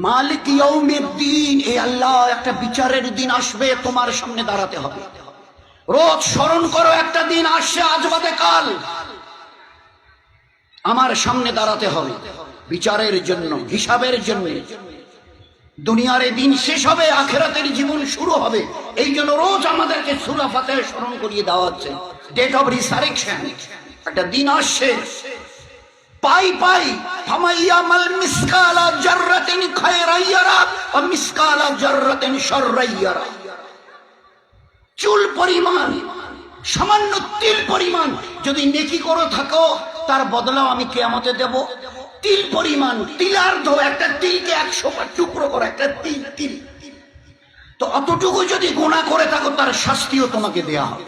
মালিক ইয়াউমিদ্দিন, এই আল্লাহ একটা বিচারের দিন আসবে, তোমার সামনে দাঁড়াতে হবে। রোজ স্মরণ করো, একটা দিন আসছে আজ বাদে কাল, আমার সামনে দাঁড়াতে হবে বিচারের জন্য, হিসাবের জন্য। দুনিয়ার এই দিন শেষ হবে, আখিরাতের জীবন শুরু হবে। এই জন্য রোজ আমাদেরকে সূরা ফাতিহা স্মরণ করিয়ে দেওয়া হচ্ছে। ডেট অফ রিসারেকশন, একটা দিন আসছে। পাই পাই ফামাইয়ামাল মিসকালা জাররাতিন খায়রান ইয়ারা ওয়া মিসকালা জাররাতিন শাররান ইয়ারা। চুল পরিমাণ, সামান্য তিল পরিমাণ যদি নেকি করে থাকো, তার বদলাও আমি কিয়ামতে দেব। তিল পরিমাণ, তিলার্ধ, একটা তিলকে 100 টুকরো করে একটা তিল তিল, তো অতটুকু যদি গুনাহ করে থাকো তার শাস্তিও তোমাকে দেয়া হবে।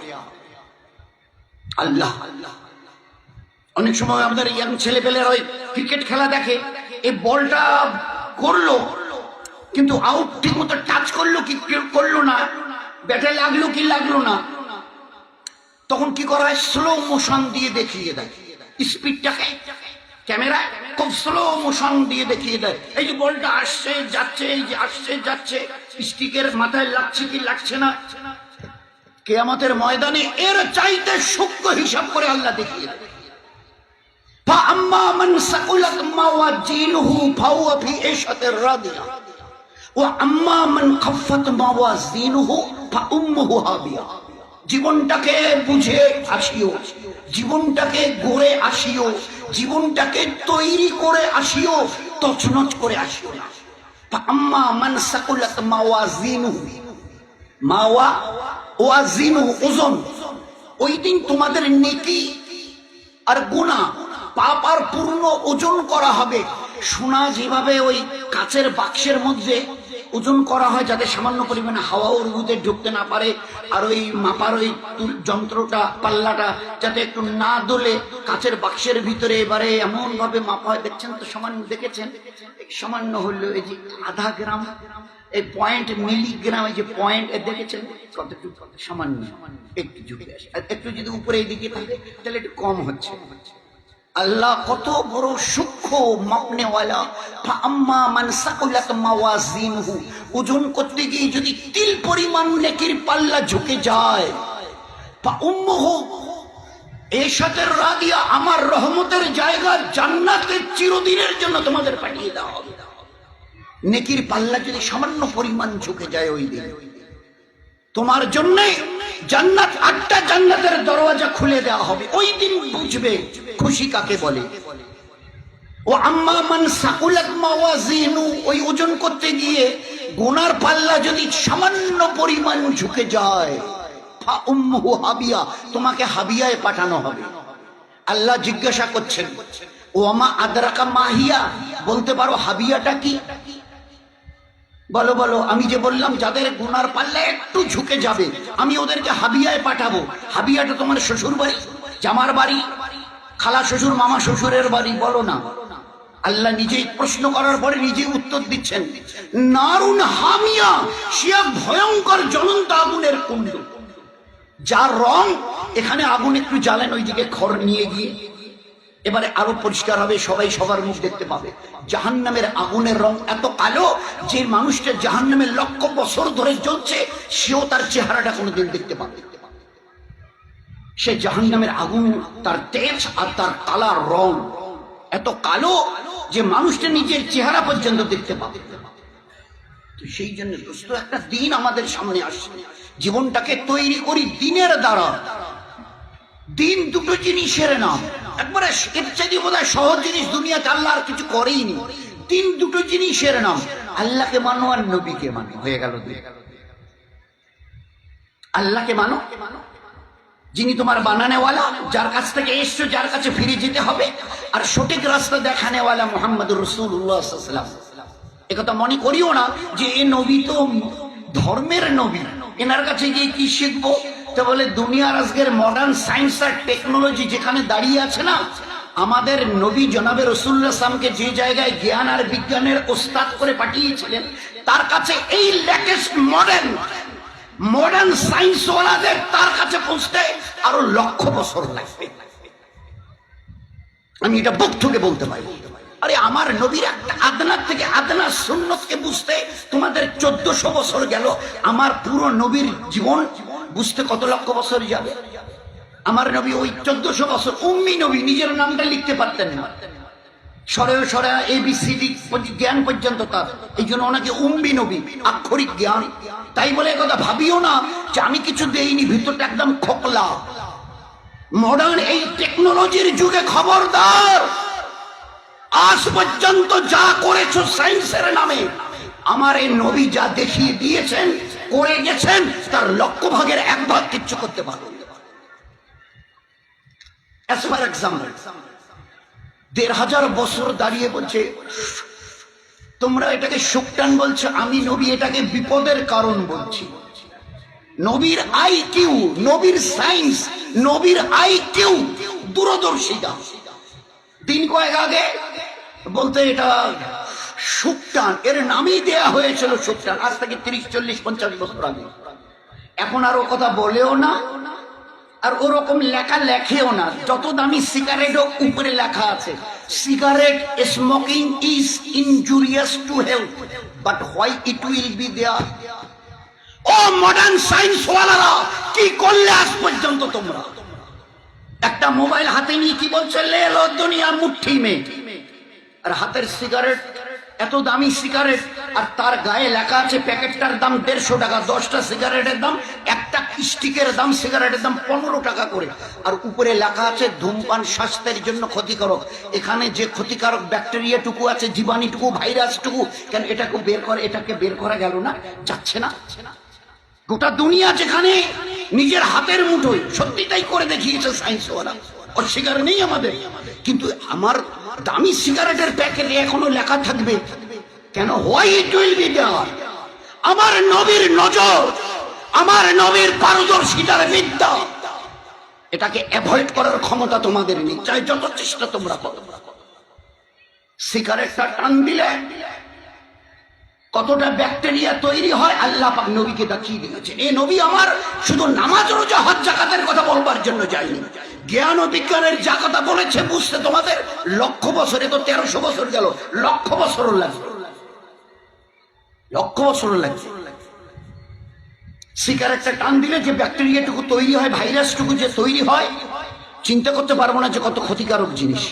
আল্লাহ, অনেক সময় আমাদের ইয়াং ছেলেপেলেরা ওই ক্রিকেট খেলা দেখে, এই বলটা করলো কিন্তু আউট, ঠিক মতো টাচ করলো কি করলো না, ব্যাটে লাগলো কি লাগলো না, তখন কি করা হয়, স্লো মোশন দিয়ে দেখিয়ে দেয়। স্পিডটাকে ক্যামেরা খুব স্লো মোশন দিয়ে দেখিয়ে দেয়, এই যে বলটা আসছে যাচ্ছে, এই যে আসছে যাচ্ছে, স্টিকের মাথায় লাগছে কি লাগছে না। কিয়ামতের ময়দানে এর চাইতে সূক্ষ্ম হিসাব করে আল্লাহ দেখিয়ে দেয়। فأما من ثقلت موازينه فهو في عيشة راضية وأما من خفت موازينه فأمه هاوية। জীবনটাকে বুঝে আসিও, জীবনটাকে গড়ে আসিও, জীবনটাকে তৈরি করে আসিও, তছনছ করে আসিও না। فأما من ثقلت موازينه, মাওয়াজিনু ওজন, ওই দিন তোমাদের নেকি আর গুনাহ পাপ আর পূর্ণ ওজন করা হবে। সোনা যেভাবে ওই কাচের বাক্সের মধ্যে ওজন করা হয় যাতে সামান্য পরিমাণে হাওয়া ওর মধ্যে ঢুকতে না পারে, আর ওই মাপার ওই যন্ত্রটা পাল্লাটা যাতে একটু না দোলে, কাচের বাক্সের ভিতরে এবারে এমন ভাবে মাপা হয়। দেখছেন তো, সামান্য দেখেছেন, সামান্য হলো এই যে আধা গ্রাম, এই পয়েন্ট মিলিগ্রাম, এই যে পয়েন্ট দেখেছেন কতটুকু, সামান্য একটু ঝুঁকে আসে, একটু যদি উপরে এদিকে থাকে তাহলে একটু কম হচ্ছে। আল্লাহ কত বড় সূক্ষ্ম মাপনেওয়ালা। ফাআম্মা মান সাকুলাত মাওয়াজিনহু, ওজন করতে গিয়ে যদি তিল পরিমাণ নেকির পাল্লা ঝুঁকে যায়, ফাউম্মুহু এশাতের রাদিয়া, আমার রহমতের জায়গা জান্নাতে চিরদিনের জন্য তোমাদের পাঠিয়ে দেওয়া হবে। নেকির পাল্লা যদি সামান্য পরিমাণ ঝুঁকে যায়, ওই দিন তোমার জন্য জান্নাত, 8টা জান্নাতের দরওয়াজা খুলে দেওয়া হবে। ওই দিন বুঝবে খুশি কাকে বলে। ও আম্মা মান সাকুলাত মাওয়াজিনু, ওই ওজন করতে গিয়ে গুনার পাল্লা যদি সামান্য পরিমাণ ঝুঁকে যায়, ফা উম্মুহু হাবিয়া, তোমাকে হাবিয়ায় পাঠানো হবে। আল্লাহ জিজ্ঞাসা করছেন, ওয়ামা আদরাকা মাহিয়া, বলতে পারো হাবিয়াটা কি? বলো বলো, আমি যে বললাম যাদের গুনার পাল্লা একটু ঝুঁকে যাবে আমি ওদেরকে হাবিয়ায় পাঠাবো। হাবিয়াটা তোমার শ্বশুর বাড়ি, জামার বাড়ি, খালা শ্বশুর, মামা শ্বশুরের বাড়ি, বলো না। আল্লাহ নিজেই প্রশ্ন করার পরে নিজেই উত্তর দিচ্ছেন, নারুন হামিয়া, সে ভয়ঙ্কর জ্বলন্ত আগুনের কুণ্ড, যার রং, এখানে আগুন একটু জ্বালেন, ওইদিকে খড় নিয়ে গিয়ে এবারে আরো পরিষ্কার হবে, সবাই সবার মুখ দেখতে পাবে। জাহান্নামের আগুনের রং এত কালো যে মানুষটা জাহান্নামের লক্ষ বছর ধরে জ্বলছে, সেও তার চেহারাটা কোনোদিন দেখতে পাবে। সে জাহান্নামের আগুন, তার তেজ আর তার কালার রং এত কালো যে মানুষটা নিজের চেহারা পর্যন্ত দেখতে পাবে। তো সেই জন্য দোস্ত, একটা দিন আমাদের সামনে আসছে, জীবনটাকে তৈরি করি দিনের দ্বারা। দিন দুটো জিনিসের নাম, একবারে এর চাইতে বোধহয় সহজ জিনিস দুনিয়াতে আল্লাহ আর কিছু করেইনি। দিন দুটো জিনিসের নাম, আল্লাহকে মানো আর নবীকে মানো, হয়ে গেল। আল্লাহকে মানো, যিনি তোমার বানানেওয়ালা, যার কাছ থেকে এসছো, যার কাছে ফিরে যেতে হবে, আর সঠিক রাস্তা দেখানেওয়ালা মুহাম্মদুর রাসূলুল্লাহ সাল্লাল্লাহু আলাইহি ওয়াসাল্লাম। একথা মনে করিও না যে এ নবী তো ধর্মের নবী, এনার কাছে গিয়ে কি শিখবো। তো বলে দুনিয়ার আজকের মডার্ন সায়েন্স আর টেকনোলজি যেখানে দাঁড়িয়ে আছে না, আমাদের নবী জনাবে রাসূলুল্লাহ সাল্লাল্লাহু আলাইহি ওয়াসাল্লামকে যে জায়গায় জ্ঞান আর বিজ্ঞানের ওস্তাদ করে পাঠিয়েছিলেন, তার কাছে এই লেটেস্ট মডার্ন সায়েন্স ওয়ালাদের তার কাছে পৌঁছতে আরো লক্ষ বছর লাগবে। আমি এটা বুক থেকে বলতে পারি। আরে আমার নবীর একটা আদনার থেকে আদনা সুন্নতকে বুঝতে তোমাদের 1400 বছর গেল, আমার পুরো নবীর জীবন বুঝতে কত লক্ষ বছর যাবে? আমার নবী ওই 1400 বছর উম্মি নবী, নিজের নামটা লিখতে পারতেন না, সরেও সরে ABCD জ্ঞান পর্যন্ত তার, এই জন্য ওনাকে উম্মি নবী, আক্ষরিক জ্ঞান। তাই বলে কথা ভাবিও না যে আমি কিছু দেইনি, ভিতরটা একদম খোকলা। মডার্ন এই টেকনোলজির যুগে খবরদার, আজ পর্যন্ত যা করেছো সায়েন্সের নামে, আমার এই নবী যা দেখিয়ে দিয়েছেন করে গেছেন, তার লক্ষ ভাগের 1 ভাগ কিচ্ছু করতে পারবে। As for example, 1500 বছর দাঁড়িয়ে বলছে তোমরা এটাকে শোকটান বলছো, আমি নবী এটাকে বিপদের কারণ বলছি। নবীর আইকিউ, নবীর সায়েন্স, নবীর আইকিউ, দূরদর্শিতা। দিন কয়েক আগে বলতে এটা শোকটান, এর নামই দেয়া হয়েছিল শোকটান, আজ থেকে 30, 40, 50 বছর আগে। এখন আর ও কথা বলেও না, আর ওরকম লেখা লেখেও না। যত দামি সিগারেটও উপরে লেখা আছে, cigarette smoking is injurious to health, but why it will be there? ও মডার্ন সায়েন্স ওয়ালারা, কি করলে আজ পর্যন্ত তোমরা? একটা মোবাইল হাতে নিয়ে কি বলছে, লে লো দুনিয়া মুঠি মে, আর হাতের সিগারেট, এত দামি সিগারেট, আর তার গায়ে লেখা আছে প্যাকেটটার দাম 150 টাকা, 10টা সিগারেটের দাম, একটা স্টিকের দাম, সিগারেটের দাম 15 টাকা করে, আর উপরে লেখা আছে ধূমপান স্বাস্থ্যের জন্য ক্ষতিকারক। এখানে যে ক্ষতিকারক ব্যাকটেরিয়াটুকু আছে, জীবাণুটুকু, ভাইরাসটুকু, কেন এটাকে বের করে, এটাকে বের করা গেল না? যাচ্ছে না? গোটা দুনিয়া যেখানে নিজের হাতের মুঠোয়, সত্যি তাই করে দেখিয়েছে সায়েন্সওয়ালা, অস্বীকার নেই আমাদের। কিন্তু আমার দামি সিগারেটের প্যাকেটে এখনো লেখা থাকবে কেন? Why it will be there? আমার নবীর নজর, আমার নবীর পারদর্শিতার বিদ্যা, এটাকে অ্যাভয়েড করার ক্ষমতা তোমাদের নেই, চাই যত চেষ্টা তোমরা করো। সিগারেটটা টান দিলে কতটা ব্যাকটেরিয়া তৈরি হয় আল্লাহ পাক নবীকে দেখিয়ে দিয়েছেন। এই নবী আমার শুধু নামাজ, রোজা, হজ, যাকাতের কথা বলবার জন্য যায়নি, জ্ঞান ও বিজ্ঞানের যা কথা বলেছে বুঝতে তোমাদের লক্ষ বছরে, তো 1300 বছর গেল, লক্ষ বছরও লাগবে, লক্ষ বছরও লাগবে। সিগারেটটা টান দিলে যে ব্যাকটেরিয়াটুকু তৈরি হয়, ভাইরাসটুকু যে তৈরি হয়, চিন্তা করতে পারবো না যে কত ক্ষতিকারক জিনিস।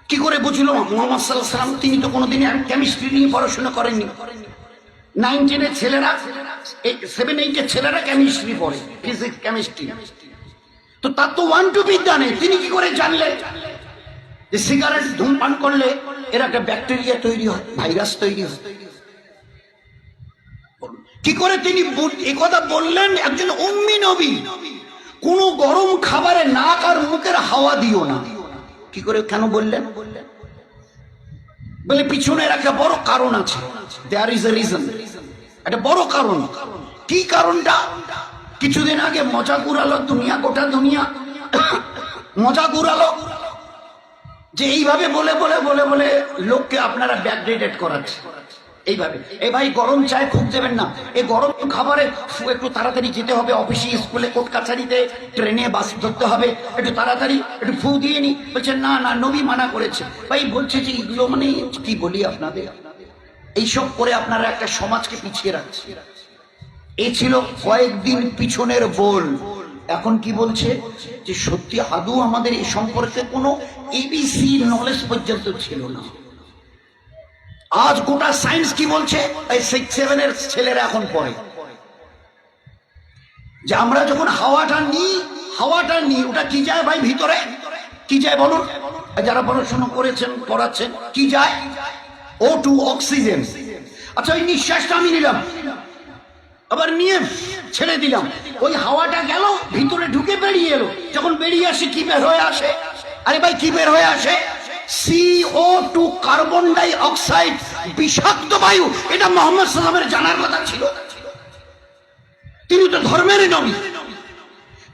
কি করে বুঝলো মুহাম্মদ সাল্লাল্লাহু আলাইহি ওয়াসাল্লাম? তিনি তো কোনোদিন কেমিস্ট্রি নিয়ে পড়াশোনা করেননি। 9, 10 এর ছেলেরা, 7, 8 এর ছেলেরা কেমিস্ট্রি পড়ে, ফিজিক্স, কেমিস্ট্রি, তো তার তো 1, 2 বিদ্যা নেই। তিনি কি করে জানলেন যে সিগারেট ধূমপান করলে এর একটা ব্যাকটেরিয়া তৈরি হয়, ভাইরাস তৈরি হয়? কি করে তিনি এই কথা বললেন? একজন উম্মি নবী। কোন গরম খাবারে নাক আর মুখের হাওয়া দিও না। কি করে, কেন বললেন? বলে পিছনের একটা বড় কারণ আছে, দেয়ার ইজ এ রিজন, একটা বড় কারণ। কি কারণটা? কিছুদিন আগে মজা ঘুরালো দুনিয়া, গোটা দুনিয়া মজা ঘুরালো যে এইভাবে বলে বলে বলে বলে লোককে আপনারা ব্যাকডেটেড করাচ্ছে এইভাবে। এই ভাই গরম চায় খুব দেবেন না, এই গরম খাবারে একটু তাড়াতাড়ি যেতে হবে, অফিসে, স্কুলে, কোর্ট কাছারিতে, ট্রেনে, বাস ধরতে হবে, একটু তাড়াতাড়ি একটু ফু দিয়ে নি। বলছে না না, নবী মানা করেছে। ভাই বলছে যে এগুলো মানে কি বলি আপনাদের, এইসব করে আপনারা একটা সমাজকে পিছিয়ে রাখছে। এই ছিল কয়েকদিন পিছনের বল। এখন কি বলছে যে সত্যি আদৌ আমাদের এই সম্পর্কে কোনো ABC নলেজ পর্যন্ত ছিল না। আজ গোটা সায়েন্স কি বলছে, এই 6, 7 এর ছেলেরা এখন পড়ে যে আমরা যখন হাওয়াটা নিই ওটা কি যায় ভাই ভিতরে? কি যায় বলুন? যারা পড়াশোনা করেছেন, পড়াচ্ছেন, কি যায়? O2, oxygen. আচ্ছা, ওই নিঃশ্বাসটা আমি নিলাম, আবার নিয়ে ছেড়ে দিলাম, ওই হাওয়াটা গেল ভিতরে, ঢুকে বেরিয়ে এলো, যখন বেরিয়ে আসে কি বের হয়ে আসে? আরে ভাই কি বের হয়ে আসে? CO2, কার্বন ডাই অক্সাইড, বিষাক্ত বায়ু। এটা মুহাম্মদ সাল্লাল্লাহু আলাইহি ওয়াসাল্লামের জানার কথা ছিল। তিনি তো ধর্মের নবী,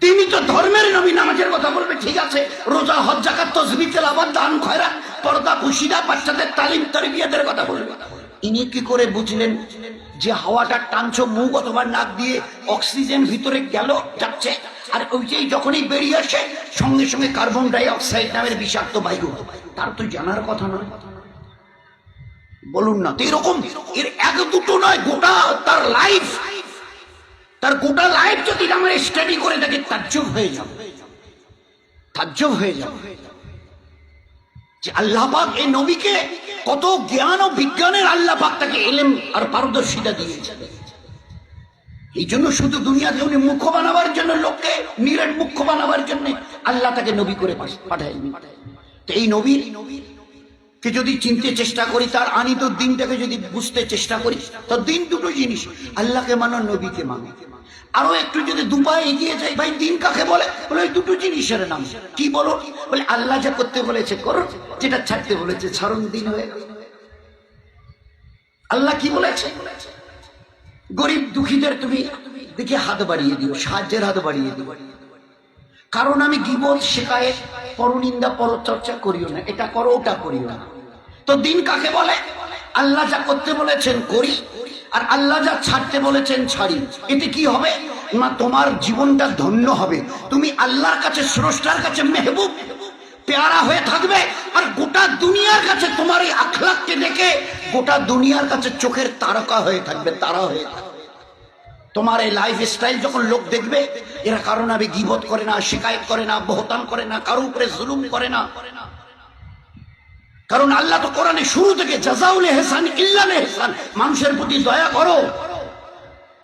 তিনি তো ধর্মের নবী। নামাজের কথা বলবে ঠিক আছে, রোজা, হজ, যাকাত, তাসবিহ, তেলাওয়াত, দান, খয়রাত, পর্দা, পুশিদা, বাচ্চাদের তালিম, তারবিয়াতের কথা বলবে। ইনি কি করে বুঝলেন যে হাওয়াটা টানছো মুখ অথবা নাক দিয়ে, অক্সিজেন ভিতরে গেল, যাচ্ছে, আর ওইটাই যখনই বেরিয়ে আসে সঙ্গে সঙ্গে কার্বন ডাই অক্সাইড নামের বিষাক্ত বায়ু। তার তো জানার কথা নয়, বলুন না। তো এরকম এর এক দুটো নয়, গোটা তার লাইফ, তার গোটা লাইফ যদি আমরা স্টাডি করে দেখি তাজ্জব হয়ে যাবে, তাজ্জব হয়ে যাবে যে আল্লাহ পাক এই নবীকে কত জ্ঞান ও বিজ্ঞানের আল্লাহ পাক তাকে ইলম আর পারদর্শিতা দিয়েছেন। এই জন্য শুধু দুনিয়াতে উনি মুখ্য বানাবার জন্য, লোককে নিরেট মুখ্য বানাবার জন্য আল্লাহ তাকে নবী করে পাঠায়নি। তো এই নবীর কে যদি চিনতে চেষ্টা করি, তার আনিত দিনটাকে যদি বুঝতে চেষ্টা করি, তো দিন দুটো জিনিস, আল্লাহকে মানো, নবীকে মানো। আরো একটু যদি দুপায়ে এগিয়ে যাই, ভাই দিন কাকে বলে? বলে ওই দুটো জিনিসের নাম। কি বলো? বলে আল্লাহ যা করতে বলেছে করো, যেটা ছাড়তে বলেছে ছাড়ুন, দিন হয়ে গেল। আল্লাহ কি বলেছে? গরিব দুঃখীদের তুমি দেখে হাত বাড়িয়ে দিও, সাহায্যের হাত বাড়িয়ে দিও, কারণ আমি গীবত, শিকায়েত, পরনিন্দা, পরচর্চা করিও না, এটা করো ওটা করিও না। তো দিন কাকে বলে? আল্লাহ যা করতে বলেছেন করি, আর আল্লাহ যা ছাড়তে বলেছেন ছাড়ি। এতে কি হবে না, তোমার জীবনটা ধন্য হবে, তুমি আল্লাহর কাছে, স্রষ্টার কাছে মেহবুব, পেয়ারা হয়ে থাকবে। আর গোটা দুনিয়ার কাছে তোমার এই আখলাককে দেখে গোটা দুনিয়ার কাছে চোখের তারকা হয়ে থাকবে, তারা হয়ে থাকবে। তোমার এই লাইফ স্টাইল যখন লোক দেখবে, এরা কারো নামে গীবত করে না, শিকায়েত করে না, বহতান করে না, কারো উপরে জুলুম করে না। কারণ আল্লাহ তো কোরআনে শুরু থেকে জাযাউল ইহসান ইল্লাল ইহসান, মানুষের প্রতি দয়া করো,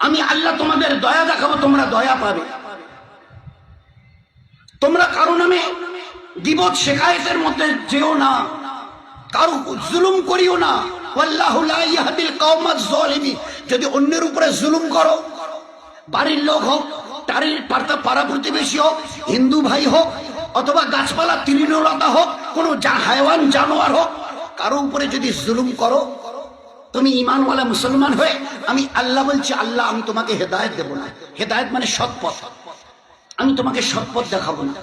আমি আল্লাহ তোমাদের দয়া দেখাবো, তোমরা দয়া পাবে। তোমরা কারো নামে গীবত শিকায়েতের মধ্যে যেও না, কারো জুলুম করিও না। ওয়াল্লাহু লা ইয়াহদিল কওমাজ যালিমিন। যদি অন্যের উপরে জুলুম করো, বাড়ির লোক হোক, তারির পাড়া প্রতিবেশী হোক, হিন্দু ভাই হোক, অথবা গাছপালা তৃণলতা হোক, কোনো হায়ওয়ান জানোয়ার হোক, কারো উপরে যদি জুলুম করো, তুমি ঈমানওয়ালা মুসলমান হয়ে, আমি আল্লাহ বলছি, আল্লাহ আমি তোমাকে হেদায়েত দেব না। হেদায়েত মানে সৎপথ, আমি তোমাকে সৎপথ দেখাবো না।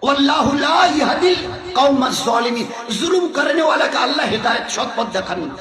ওয়াল্লাহু লা ইয়াহদিল কওমাজ যালিমিন। জুলুম করনে ওয়ালাকে আল্লাহ হেদায়েত, সৎপথ দেখান না।